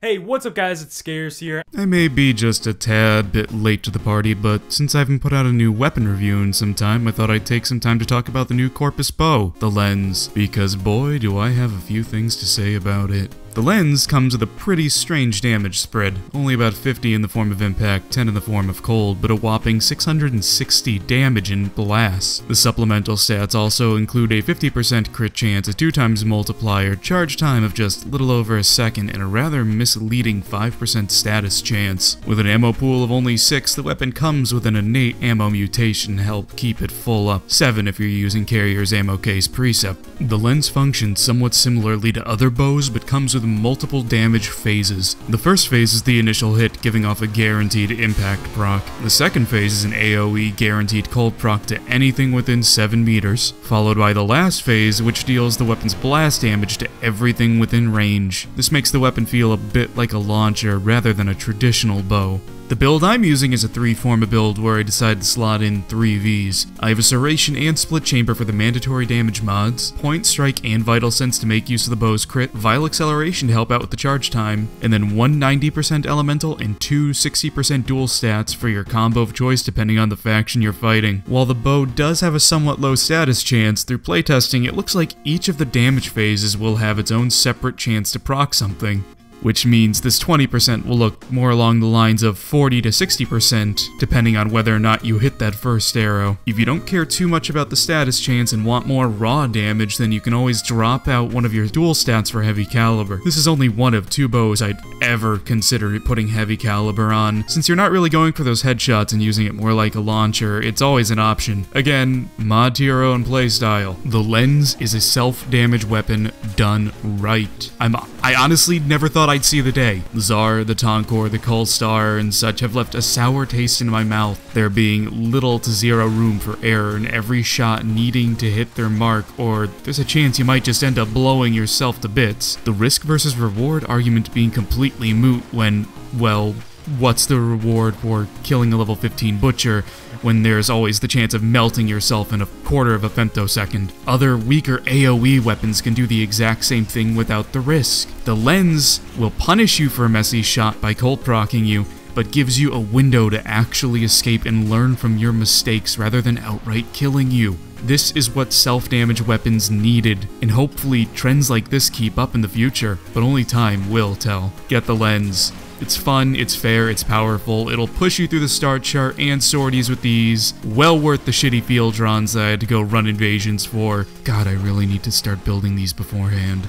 Hey, what's up guys, it's Scarce here. I may be just a tad bit late to the party, but since I haven't put out a new weapon review in some time, I thought I'd take some time to talk about the new Corpus bow, the Lenz, because boy do I have a few things to say about it. The Lenz comes with a pretty strange damage spread, only about 50 in the form of impact, 10 in the form of cold, but a whopping 660 damage in blast. The supplemental stats also include a 50% crit chance, a 2x multiplier, charge time of just little over a second, and a rather misleading 5% status chance. With an ammo pool of only 6, the weapon comes with an innate ammo mutation to help keep it full up, 7 if you're using Carrier's ammo case precept. The Lenz functions somewhat similarly to other bows, but comes with multiple damage phases. The first phase is the initial hit, giving off a guaranteed impact proc. The second phase is an AoE guaranteed cold proc to anything within 7 meters, followed by the last phase, which deals the weapon's blast damage to everything within range. This makes the weapon feel a bit like a launcher rather than a traditional bow. The build I'm using is a 3 Forma build where I decided to slot in 3 Vs. I have a Serration and Split Chamber for the mandatory damage mods, Point Strike and Vital Sense to make use of the bow's crit, Vital Acceleration to help out with the charge time, and then 1 90% elemental and 2 60% dual stats for your combo of choice depending on the faction you're fighting. While the bow does have a somewhat low status chance, through playtesting it looks like each of the damage phases will have its own separate chance to proc something, which means this 20% will look more along the lines of 40 to 60% depending on whether or not you hit that first arrow. If you don't care too much about the status chance and want more raw damage, then you can always drop out one of your dual stats for heavy caliber. This is only one of 2 bows I'd ever consider putting heavy caliber on. Since you're not really going for those headshots and using it more like a launcher, it's always an option. Again, mod to your own playstyle. The Lenz is a self-damage weapon done right. I honestly never thought I'd see the day. The Tsar, the Tonkor, the Kulstar, and such have left a sour taste in my mouth, there being little to zero room for error and every shot needing to hit their mark, or there's a chance you might just end up blowing yourself to bits. The risk versus reward argument being completely moot when, well, what's the reward for killing a level 15 butcher when there's always the chance of melting yourself in a quarter of a femtosecond? Other weaker AoE weapons can do the exact same thing without the risk. The Lenz will punish you for a messy shot by cold procking you, but gives you a window to actually escape and learn from your mistakes rather than outright killing you. This is what self-damage weapons needed, and hopefully trends like this keep up in the future, but only time will tell. Get the Lenz. It's fun, it's fair, it's powerful, it'll push you through the start chart and sorties with ease. Well worth the shitty field runs that I had to go run invasions for. God, I really need to start building these beforehand.